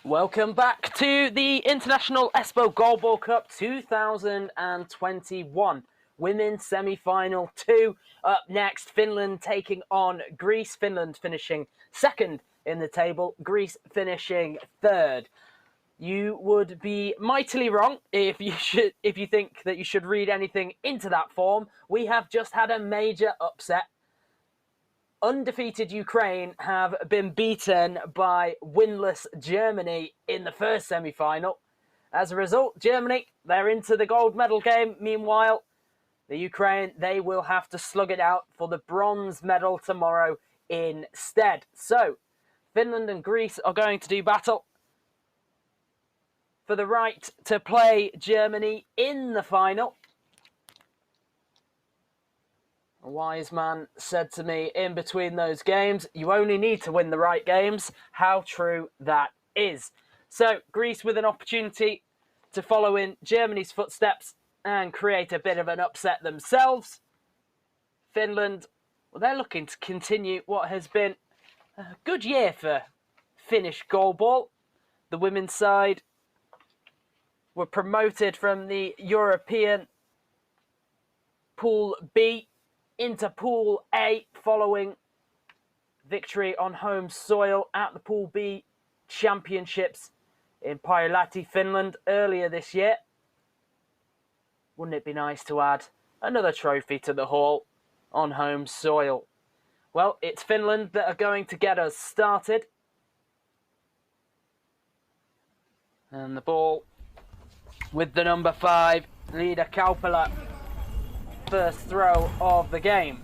Welcome back to the International Espoo Goalball Cup 2021 Women's Semi-Final 2. Up next, Finland taking on Greece. Finland finishing second in the table, Greece finishing third. You would be mightily wrong if you think that you should read anything into that form. We have just had a major upset. Undefeated Ukraine have been beaten by winless Germany in the first semi-final. As a result, Germany, they're into the gold medal game. Meanwhile, the Ukraine, they will have to slug it out for the bronze medal tomorrow instead. So, Finland and Greece are going to do battle for the right to play Germany in the final. A wise man said to me in between those games, you only need to win the right games. How true that is. So Greece with an opportunity to follow in Germany's footsteps and create a bit of an upset themselves. Finland, well, they're looking to continue what has been a good year for Finnish goalball. The women's side were promoted from the European Pool B into Pool A following victory on home soil at the Pool B Championships in Pailahti, Finland earlier this year. Wouldn't it be nice to add another trophy to the haul on home soil? Well, it's Finland that are going to get us started. And the ball with the number 5, Liida Kaupala. First throw of the game.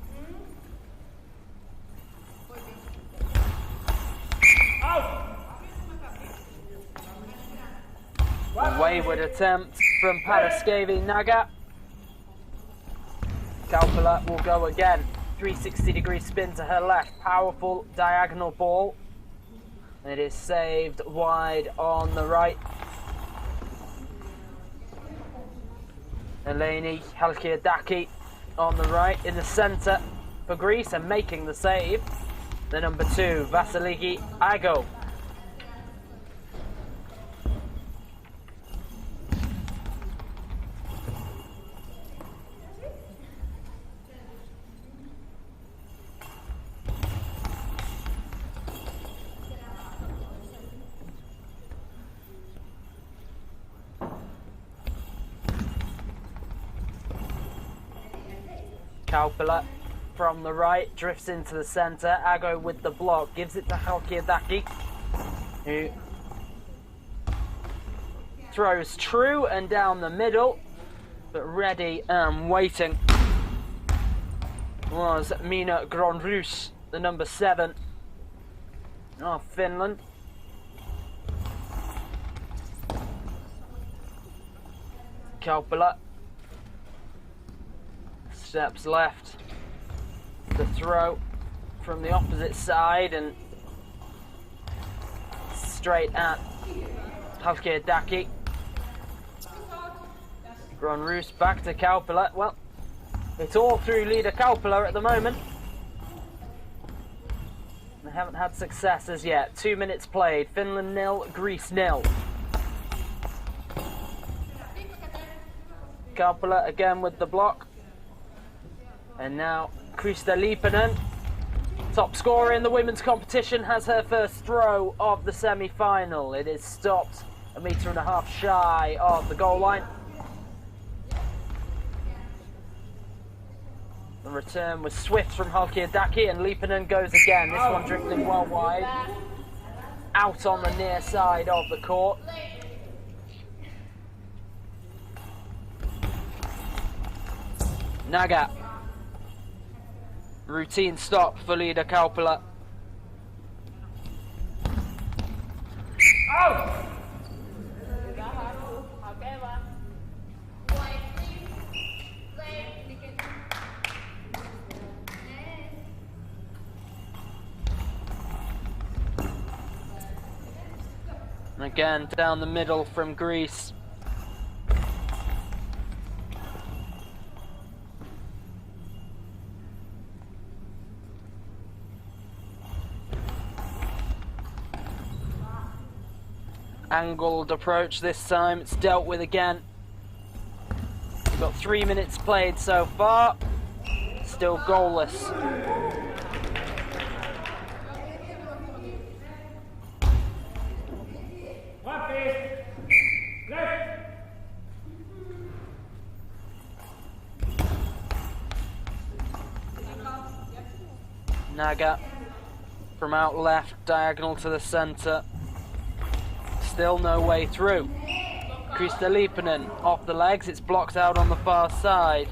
A wayward attempt from Paraskevi Naga. Kaupala will go again. 360-degree spin to her left. Powerful diagonal ball. It is saved wide on the right. Eleni Halkiadaki on the right, in the centre for Greece and making the save. The number 2, Vasiliki Ago. Kaupala from the right, drifts into the centre. Ago with the block, gives it to Halkiadaki, who throws true and down the middle, but ready and waiting was Mina Gronrus, the number 7 of Finland. Kaupala steps left, the throw from the opposite side and straight at Halkiadaki. Gronrus back to Kaupala. Well, it's all through Liida Kaupala at the moment. They haven't had success as yet. 2 minutes played. Finland 0, Greece 0. Kaupala again with the block. And now Krista Liipanen, top scorer in the women's competition, has her first throw of the semi-final. It is stopped 1.5 meters shy of the goal line. The return was swift from Halkiadaki, and Liipanen goes again. This one drifting well wide, out on the near side of the court. Naga. Routine stop for Liida Kaupala. Oh! And again, down the middle from Greece. angled approach this time. It's dealt with again. We've got 3 minutes played so far. Still goalless. Naga from out left, diagonal to the centre. Still no way through. Krista Liipanen off the legs, it's blocked out on the far side.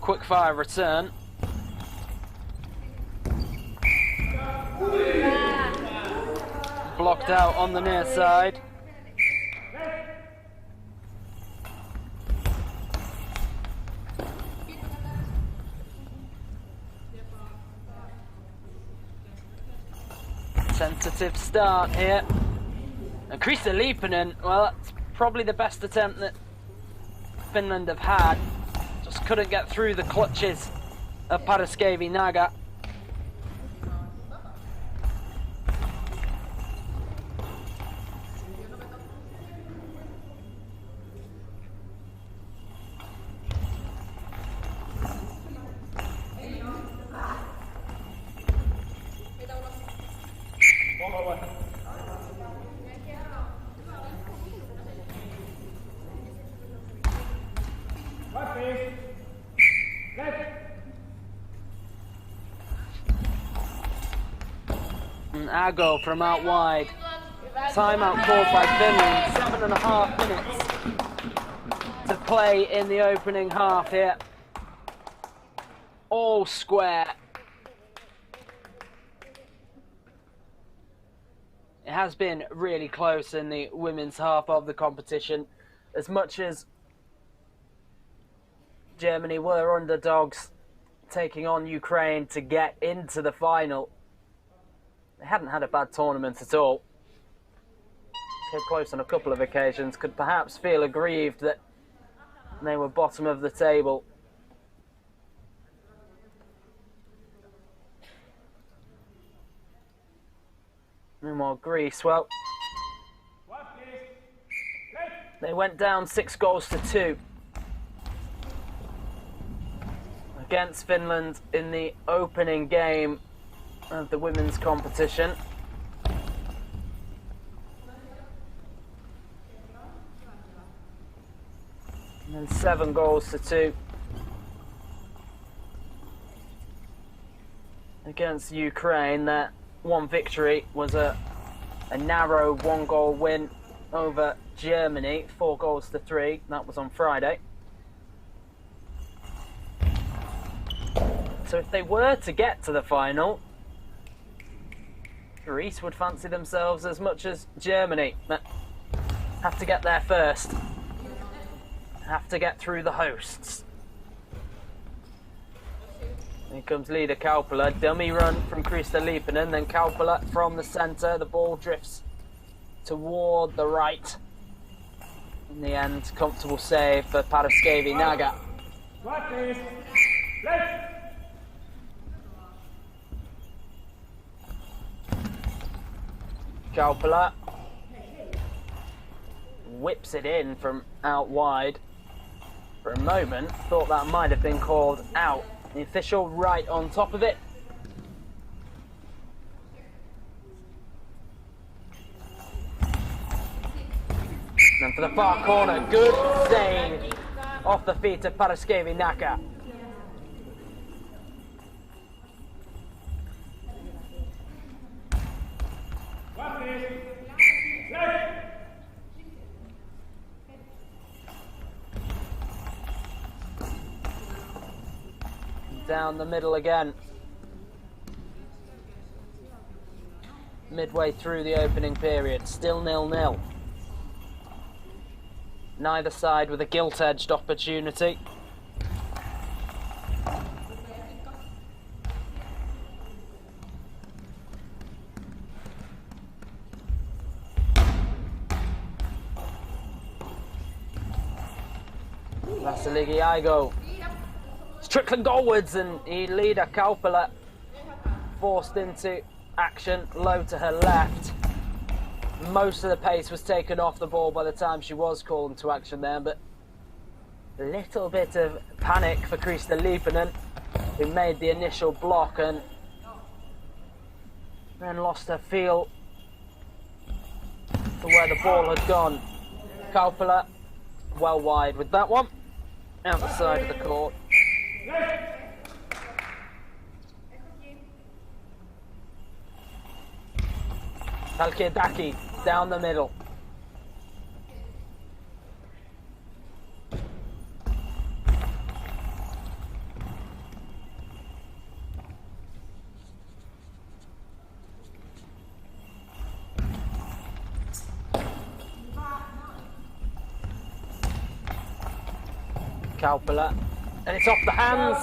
Quick fire return. Blocked out on the near side. Tentative start here. And Krista Liipanen, well, that's probably the best attempt that Finland have had. Just couldn't get through the clutches of Paraskevi Naga. And Ago from out wide. Timeout called by Finland. 7.5 minutes to play in the opening half here. All square. It has been really close in the women's half of the competition. As much as Germany were underdogs taking on Ukraine to get into the final, they hadn't had a bad tournament at all. Came close on a couple of occasions, could perhaps feel aggrieved that they were bottom of the table. Meanwhile, Greece, well, they went down 6-2 against Finland in the opening game of the women's competition. And then 7-2 against Ukraine. That one victory was a narrow 1-goal win over Germany, 4-3. That was on Friday. So if they were to get to the final, Greece would fancy themselves as much as Germany. But have to get there first. Have to get through the hosts. Here comes Liida Kaupala. Dummy run from Krista Liipanen. Then Kaupala from the centre. The ball drifts toward the right. In the end, comfortable save for Paraskevi Naga. Kaupala whips it in from out wide. For a moment, thought that might have been called out. The official right on top of it. And for the far corner, good save off the feet of Paraskevi Naga. Down the middle again. Midway through the opening period, still 0-0. Neither side with a gilt-edged opportunity. Vasiliki Aigo. It's trickling goalwards, and Elida Kaupala forced into action low to her left. Most of the pace was taken off the ball by the time she was called into action there, but a little bit of panic for Krista Liipanen, who made the initial block and then lost her feel for where the ball had gone. Kaupala well wide with that one, out the side of the court. Palkiadaki down the middle. Kaupala, and it's off the hands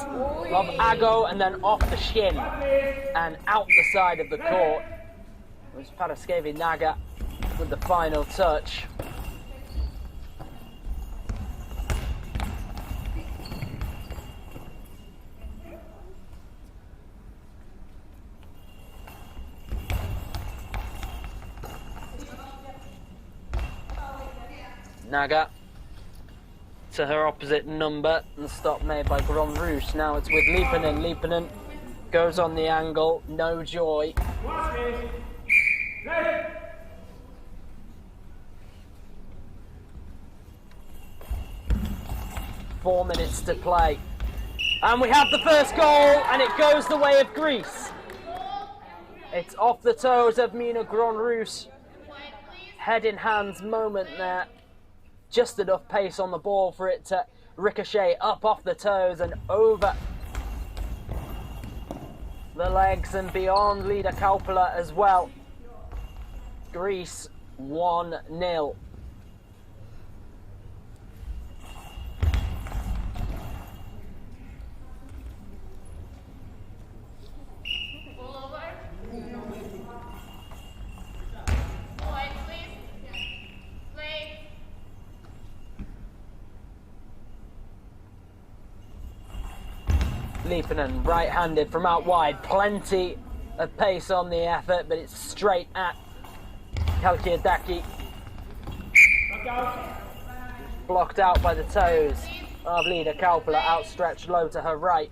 of Ago and then off the shin and out the side of the court. It was Paraskevi Naga with the final touch. Naga to her opposite number, and the stop made by Grand Rouge. Now it's with Liipanen. Liipanen goes on the angle, no joy. 4 minutes to play. And we have the first goal, and it goes the way of Greece. It's off the toes of Mina Grand Rouge. Head in hands moment there. Just enough pace on the ball for it to ricochet up off the toes and over the legs and beyond Lida Kaupala as well. Greece 1-0. Liipanen, right-handed from out wide, plenty of pace on the effort, but it's straight at Kalkiadaki. Blocked out by the toes of Lida Kaupala, outstretched low to her right.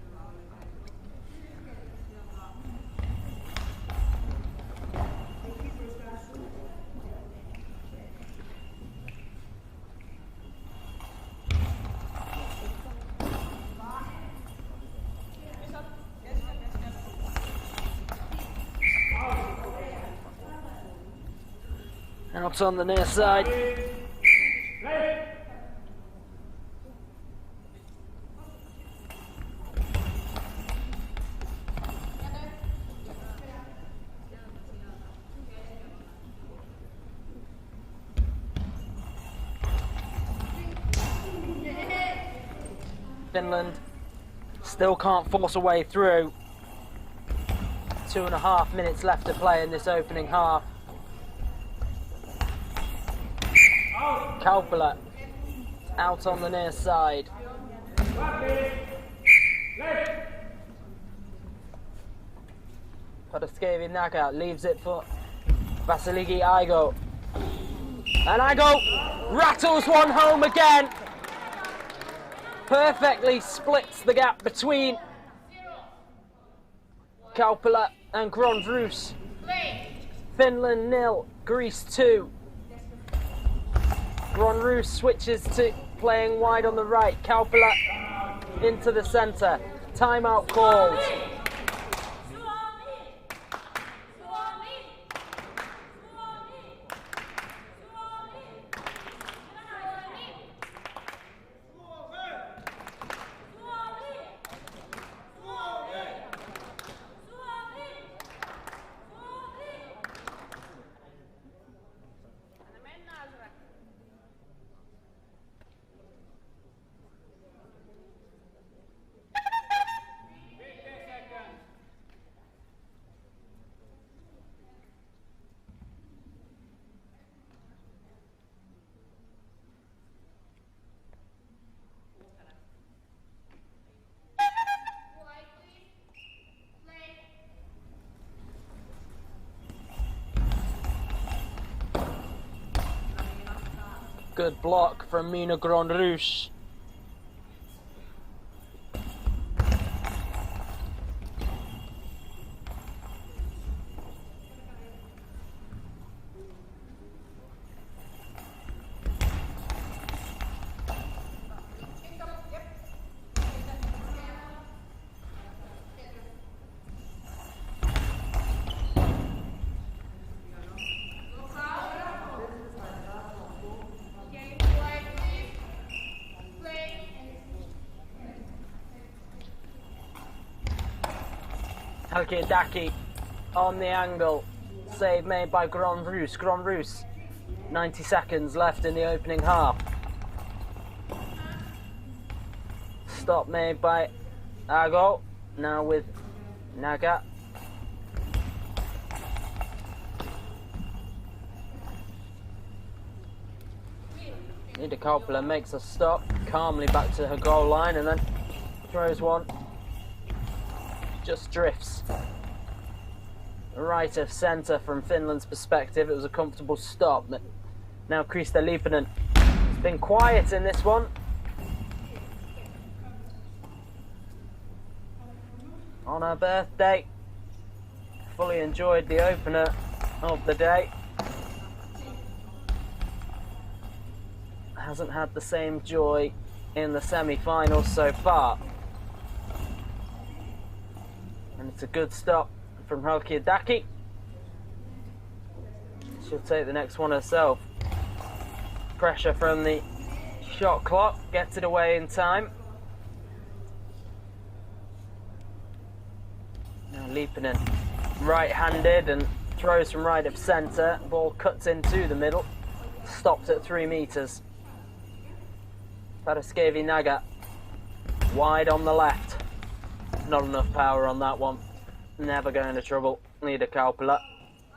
Out on the near side. Finland still can't force a way through. 2.5 minutes left to play in this opening half. Kaupala out on the near side. Paraskevi Naga leaves it for Vasiliki Aigo. And Aigo rattles one home again. Perfectly splits the gap between Kaupala and Grand Rouge. Finland 0, Greece 2. Grand Rouge switches to playing wide on the right. Kaupala into the centre. Timeout called. Good block from Mina Grand Rouge. Halkiadaki on the angle. Save made by Grand Rouge. Grand Rouge. 90 seconds left in the opening half. Stop made by Ago. Now with Naga. Nida Coppola makes a stop calmly back to her goal line and then throws one. Just drifts right of centre from Finland's perspective. It was a comfortable stop. Now Krista Liipanen has been quiet in this one. On her birthday, fully enjoyed the opener of the day. Hasn't had the same joy in the semi-finals so far. And it's a good stop from Halkiadaki. She'll take the next one herself. Pressure from the shot clock, gets it away in time. Now Liipanen, right-handed and throws from right of centre. Ball cuts into the middle, stopped at 3 metres. Paraskevi Naga, wide on the left. Not enough power on that one. Never going to trouble Nida Coppola.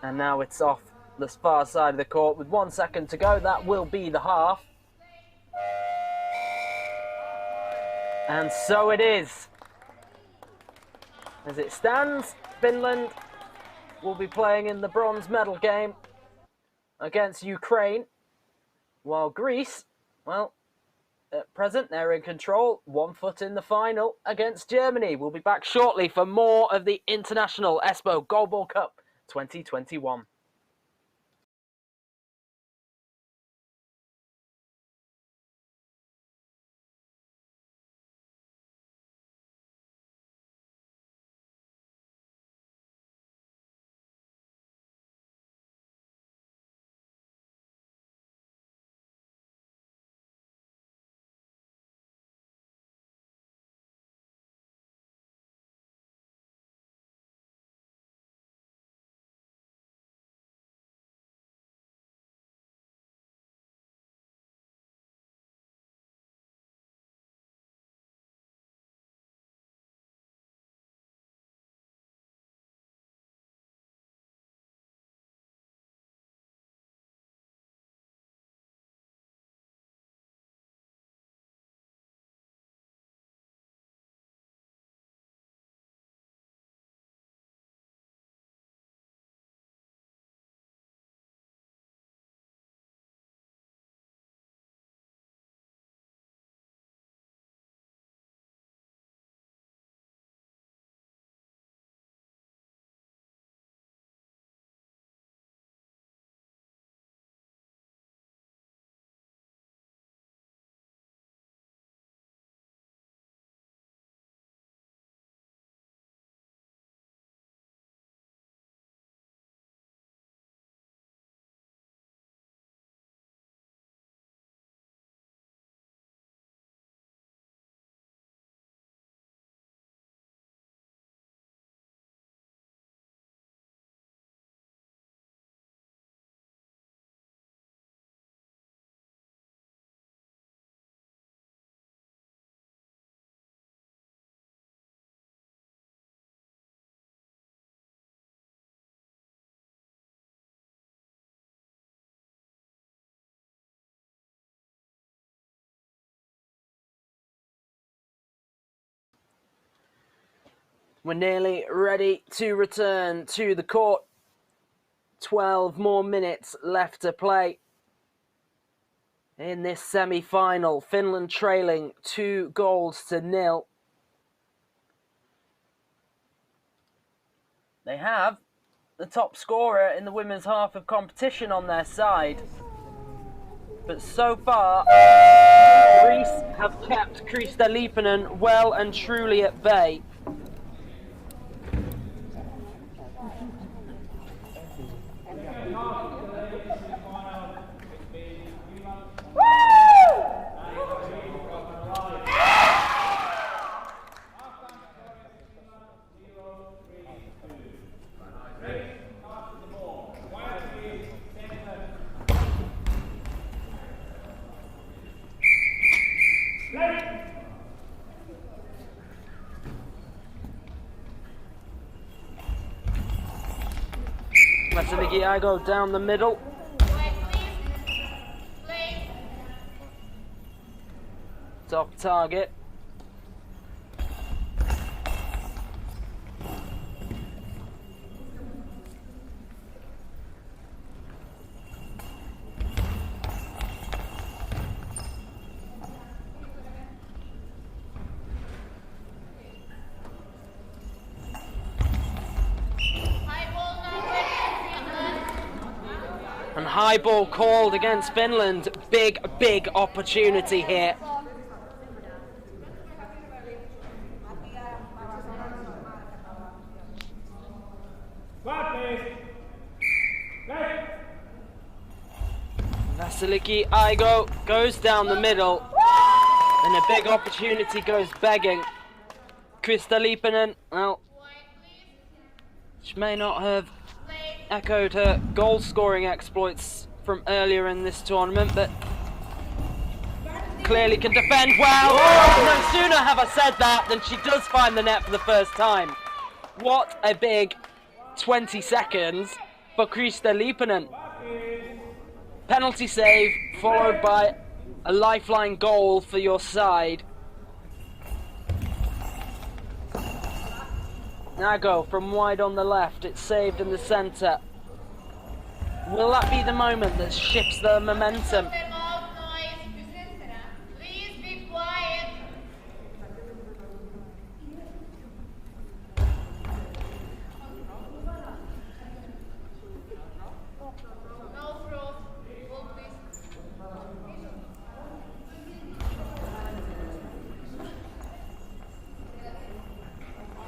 And now it's off the far side of the court with 1 second to go. That will be the half. And so it is. As it stands, Finland will be playing in the bronze medal game against Ukraine, while Greece, well, at present they're in control, 1 foot in the final against Germany. We'll be back shortly for more of the International Espoo Goalball Cup 2021. We're nearly ready to return to the court. 12 more minutes left to play. in this semi-final. Finland trailing 2-0. They have the top scorer in the women's half of competition on their side. But so far, Greece have kept Krista Liipanen well and truly at bay. Vasiliki down the middle. Top target. And high ball called against Finland. Big opportunity here. Vasiliki Aigo goes down the middle. And a big opportunity goes begging. Krista Liipanen, well, she may not have echoed her goal-scoring exploits from earlier in this tournament, but clearly can defend well. No sooner have I said that than she does find the net for the first time. What a big 20 seconds for Krista Liipanen. Penalty save followed by a lifeline goal for your side. Nago from wide on the left, it's saved in the centre. Will that be the moment that shifts the momentum? Please be quiet. No throw. Hold please.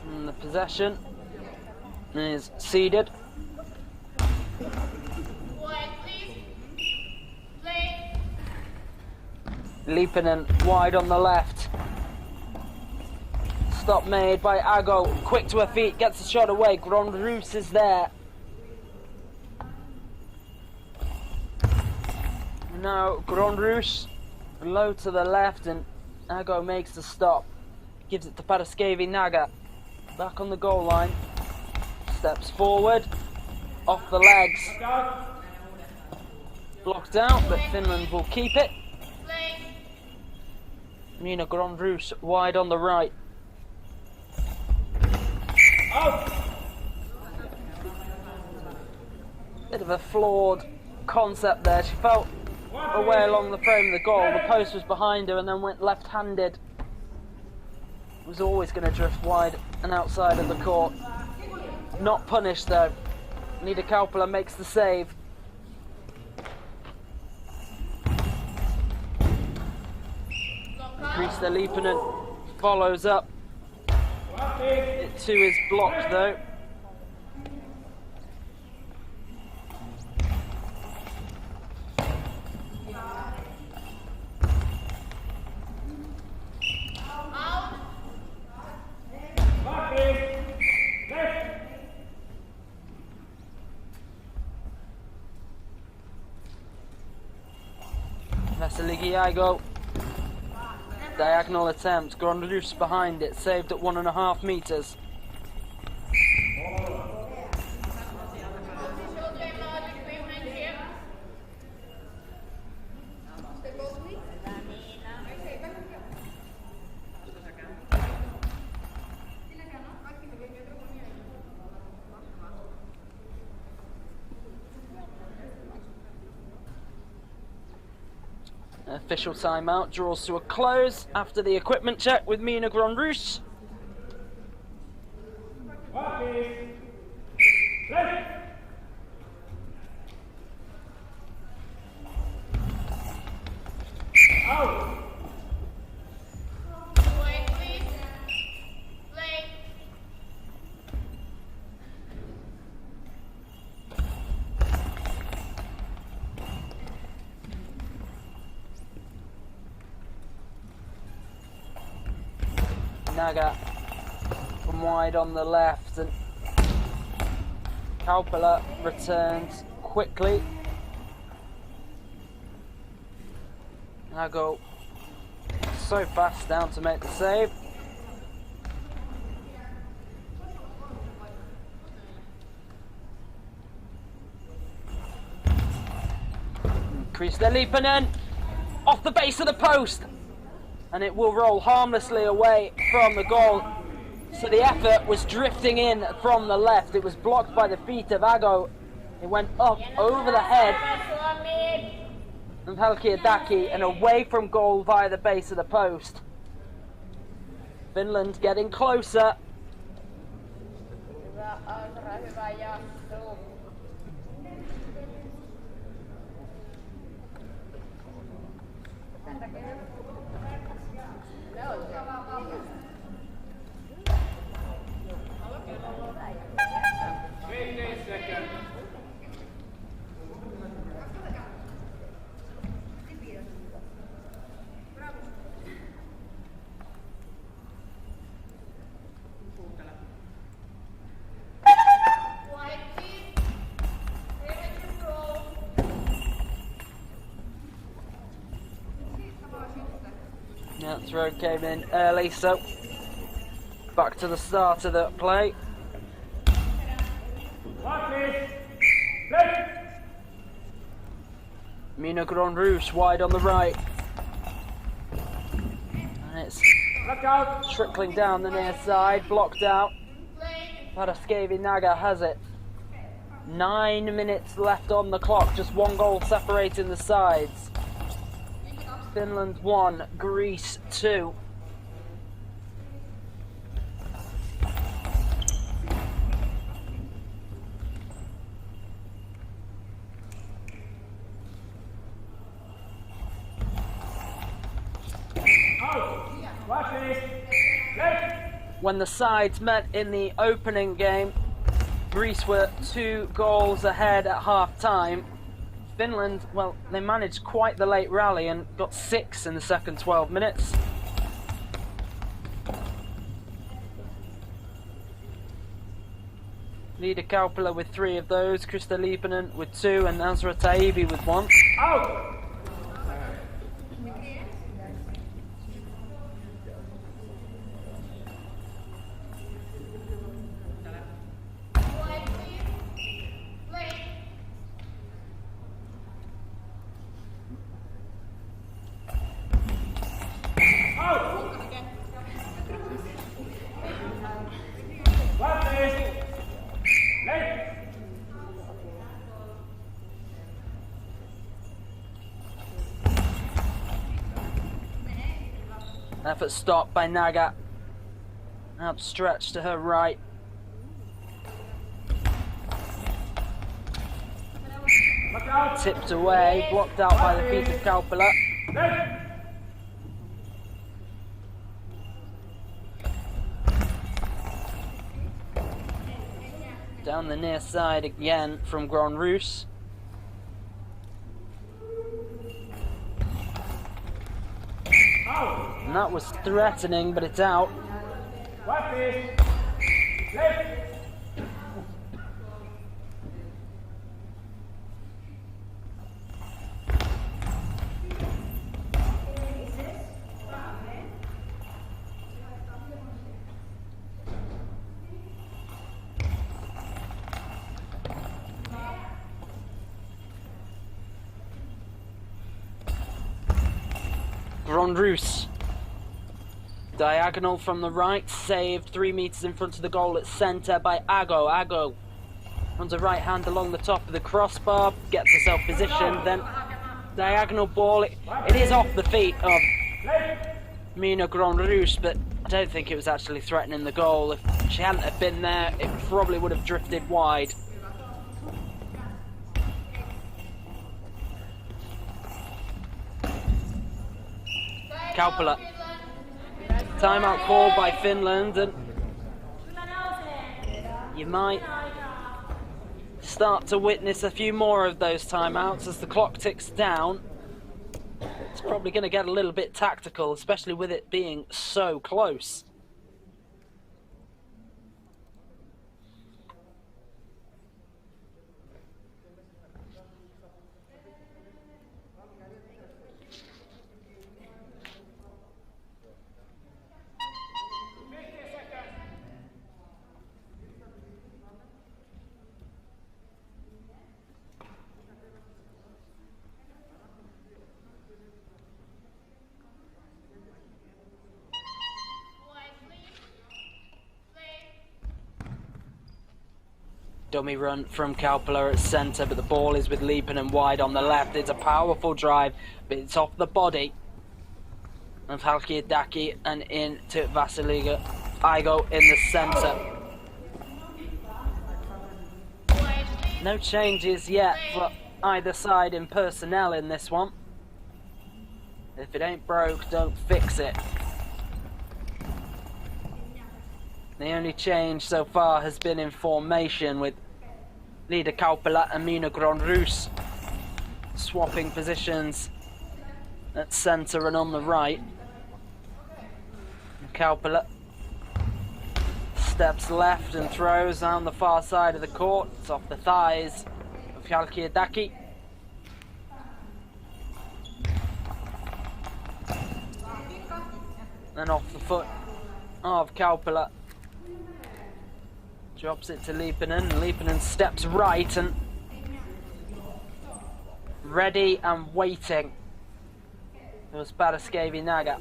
And the possession is ceded. Quiet, please. Play. Liipanen wide on the left. Stop made by Ago. Quick to her feet, gets the shot away. Grondrus is there. Now Grondrus low to the left, and Ago makes the stop. Gives it to Paraskevi Naga. Back on the goal line. Steps forward. Off the legs. Blocked out, but Finland will keep it. Nina Grondrus wide on the right. Bit of a flawed concept there. She felt away along the frame of the goal. The post was behind her and then went left-handed. Was always going to drift wide and outside of the court. Not punished though. Nida Kaupala makes the save. Krista Liipanen follows up. It too is blocked though. Vasiliki Aigo. Diagonal attempt. Grondrus behind it. Saved at 1.5 meters. Official timeout draws to a close after the equipment check with Mina Grandrus. Wait, please. Play. Naga from wide on the left, and Kaupala returns quickly. Nago so fast down to make the save. Kristelipanen off the base of the post, and it will roll harmlessly away from the goal. So the effort was drifting in from the left. It was blocked by the feet of Ago. It went up over the head of Halkiadaki and away from goal via the base of the post. Finland getting closer. Yeah, throw came in early, so back to the start of the play. Mina Grandrus wide on the right. And it's trickling down the near side, blocked out. Paraskevi Naga has it. 9 minutes left on the clock, just one goal separating the sides. Finland 1, Greece 2. When the sides met in the opening game, Greece were 2 goals ahead at half-time. Finland, well, they managed quite the late rally and got 6 in the second 12 minutes. Leader Kaupala with 3 of those, Krista Lipanen with 2, and Azra Taibi with 1. Out! Effort stopped by Naga. Outstretched to her right. Tipped away, blocked out by the feet of Kaupala. Down the near side again from Grandrus. And that was threatening, but it's out. Grandrus. Diagonal from the right, saved 3 meters in front of the goal at centre by Ago. Ago runs a right hand along the top of the crossbar, gets herself positioned, then Diagonal ball. It is off the feet of Mina Grandrouche, but I don't think it was actually threatening the goal. If she hadn't have been there, it probably would have drifted wide. Kaupala. Timeout called by Finland, and you might start to witness a few more of those timeouts as the clock ticks down. It's probably going to get a little bit tactical, especially with it being so close. Dummy run from Kaupala at centre, but the ball is with Liipanen wide on the left. It's a powerful drive, but it's off the body of Halkiadaki and into Vasiliga Igo in the centre. No changes yet for either side in personnel in this one. If it ain't broke, don't fix it. The only change so far has been in formation, with leader Kaupala and Mina Grandrouche swapping positions at centre and on the right. Kaupala steps left and throws down the far side of the court. It's off the thighs of Halkiadaki. Then off the foot of Kaupala. Drops it to Liipanen. Liipanen steps right and ready and waiting. It was Paraskevi Naga.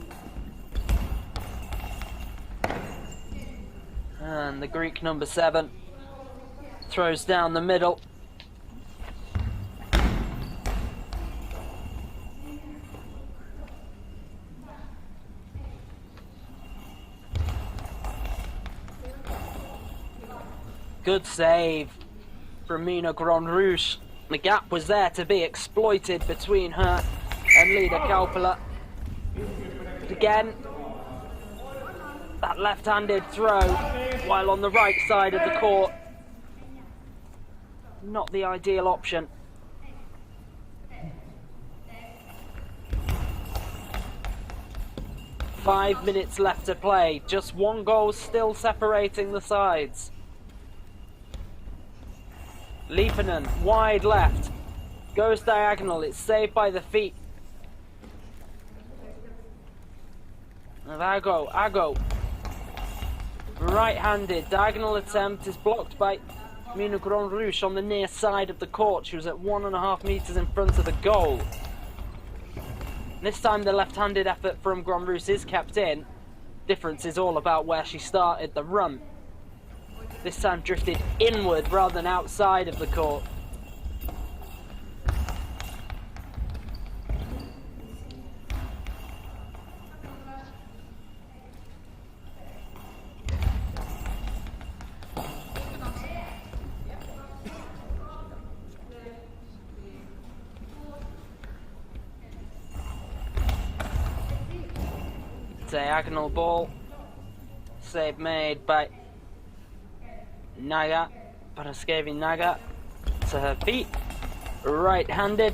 And the Greek number 7 throws down the middle. Good save from Mina Grandrouche. The gap was there to be exploited between her and leader Kaupala. Again, that left-handed throw while on the right side of the court. Not the ideal option. Five minutes left to play. Just one goal still separating the sides. Liipanen, wide left, goes diagonal, it's saved by the feet of Ago. Right-handed, diagonal attempt is blocked by Mina Grandrouche on the near side of the court. She was at 1.5 metres in front of the goal. This time the left-handed effort from Grandrouche is kept in. Difference is all about where she started the run. This time drifted inward rather than outside of the court. Diagonal ball. Save made by Naga, Paraskevi Naga, to her feet, right-handed.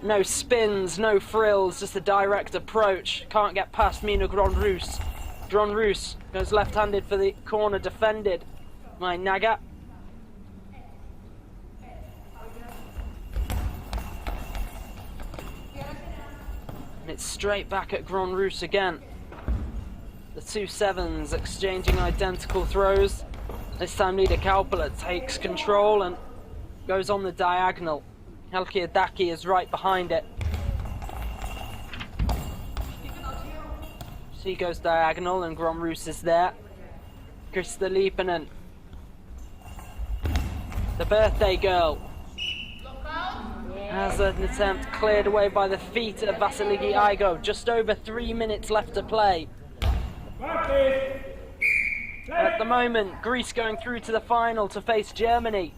No spins, no frills, just a direct approach. Can't get past Mina Grandrouche. Grandrouche goes left-handed for the corner, defended by Naga. And it's straight back at Grandrouche again. The two sevens exchanging identical throws. This time leader Kaupala takes control and goes on the diagonal. Halkiadaki is right behind it. She goes diagonal and Grandrouche is there. Krista Liipanen, the birthday girl. As an attempt cleared away by the feet of Vasiliki Igo. Just over 3 minutes left to play. At the moment, Greece going through to the final to face Germany.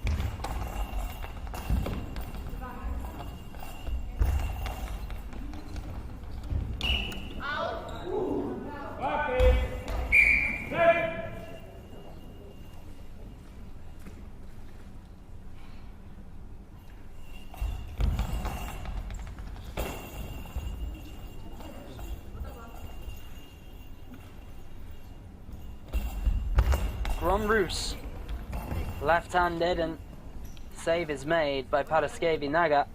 Rus, left-handed, and save is made by Paraskevi Naga.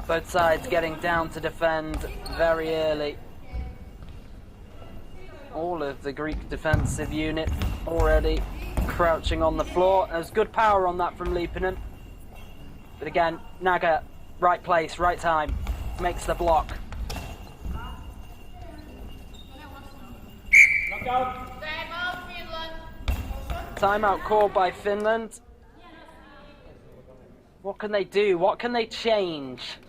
Both sides getting down to defend very early. All of the Greek defensive unit already crouching on the floor. There's good power on that from Liipanen. But again, Naga, right place, right time, makes the block. Timeout, Finland. Timeout called by Finland. What can they do? What can they change?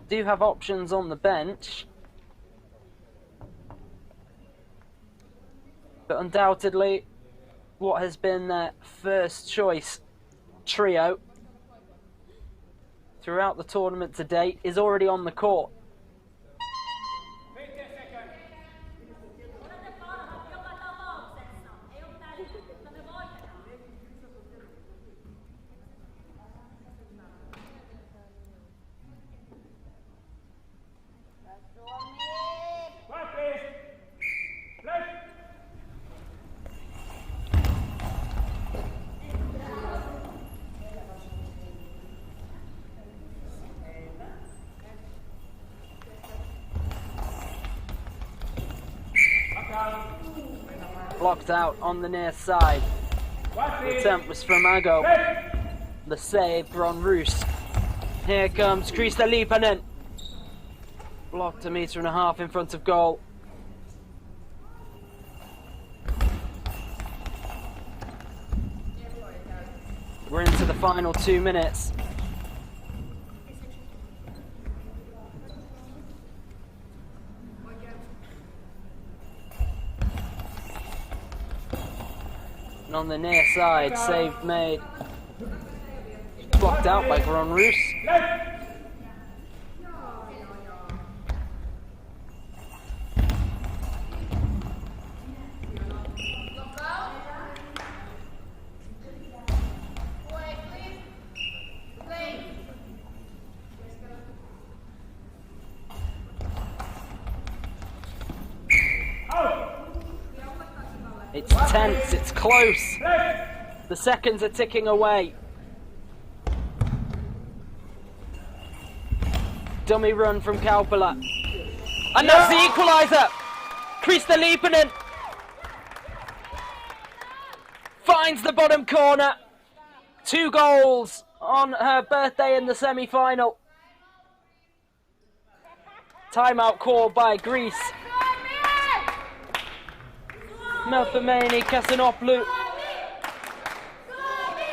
Do have options on the bench. But undoubtedly, what has been their first choice trio throughout the tournament to date is already on the court. Blocked out on the near side. The attempt was from Ago. The save from Rus. Here comes Krista Liipanen. Blocked 1.5 meters in front of goal. We're into the final 2 minutes. And on the near side, save made. Blocked out by Rus. It's tense, it's close. The seconds are ticking away. Dummy run from Kaupala. And that's the equaliser! Krista Liipanen finds the bottom corner. 2 goals on her birthday in the semi-final. Timeout called by Greece. Melpomene Kasanopoulou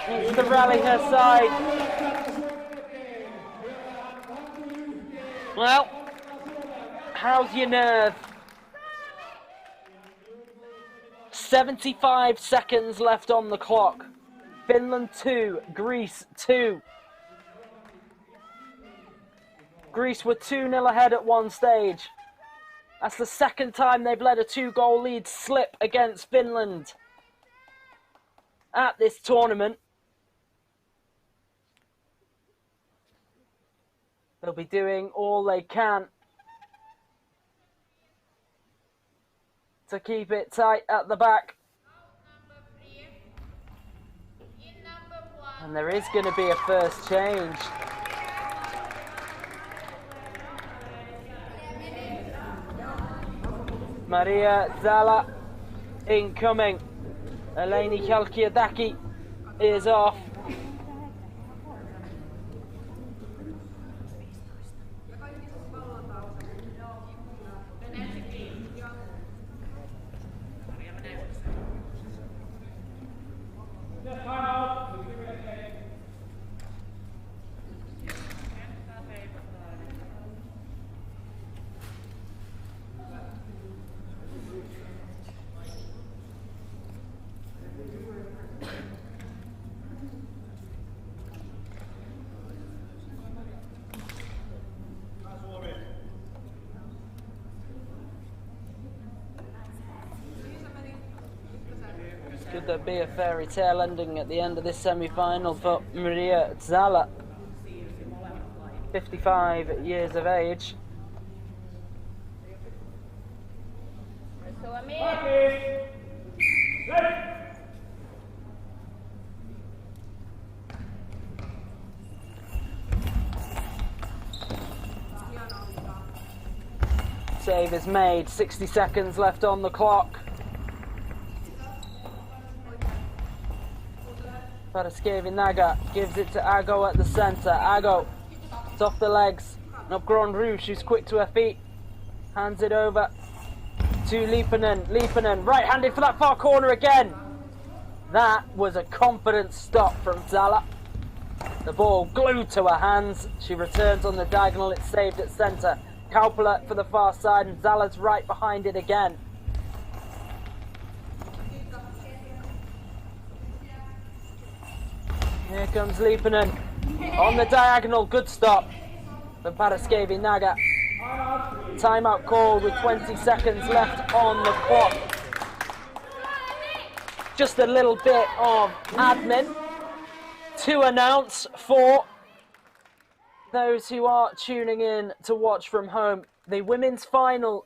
needs to rally her side. Well, how's your nerve? 75 seconds left on the clock. Finland 2, Greece 2. Greece were 2-0 ahead at one stage. That's the second time they've let a 2-goal lead slip against Finland at this tournament. They'll be doing all they can to keep it tight at the back. And there is going to be a first change. Maria Zala incoming. Eleni Chalkiadaki is off. to be a fairy tale ending at the end of this semi-final for Maria Zala, 55 years of age. Save is made, 60 seconds left on the clock. Paraskevi Naga gives it to Ago at the centre. Ago, it's off the legs. Up Grand Rouge, who's quick to her feet. Hands it over to Lipanen. Lipanen, right-handed for that far corner again. That was a confident stop from Zala. The ball glued to her hands. She returns on the diagonal, it's saved at centre. Kaupala for the far side, and Zala's right behind it again. Here comes Lipanen on the diagonal, good stop for Paraskevi Naga. Timeout call with 20 seconds left on the clock. Just a little bit of admin to announce for those who are tuning in to watch from home. The women's final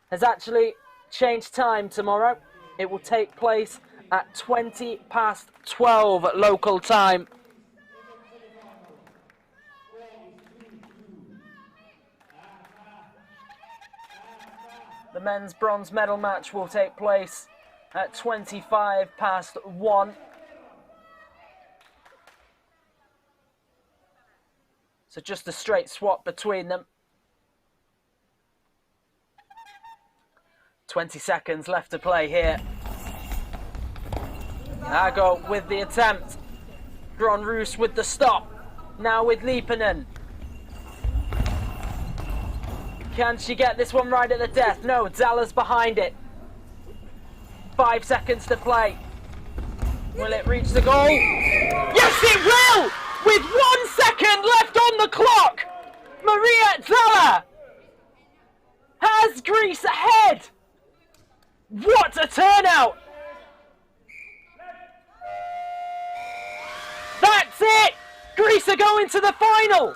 has actually changed time tomorrow. It will take place at 12:20 local time. The men's bronze medal match will take place at 1:25. So just a straight swap between them. 20 seconds left to play here. Ago with the attempt. Grand Rouge with the stop. Now with Lipanen. Can she get this one right at the death? No, Zala's behind it. 5 seconds to play. Will it reach the goal? Yes, it will! With 1 second left on the clock, Maria Zala has Greece ahead. What a turnout! That's it! Greece are going to the final.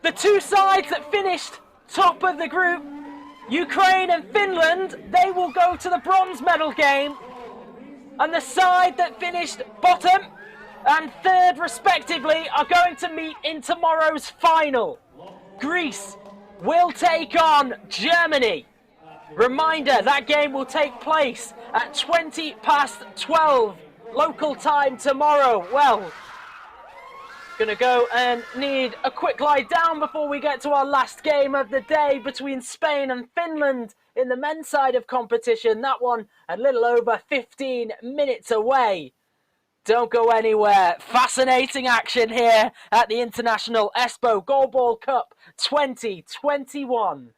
The two sides that finished top of the group, Ukraine and Finland, they will go to the bronze medal game. And the side that finished bottom and third respectively are going to meet in tomorrow's final. Greece will take on Germany. Reminder, that game will take place at 12:20 local time tomorrow. Well, gonna go and need a quick lie down before we get to our last game of the day between Spain and Finland in the men's side of competition. That one a little over 15 minutes away. Don't go anywhere. Fascinating action here at the International Espoo Goalball Cup 2021.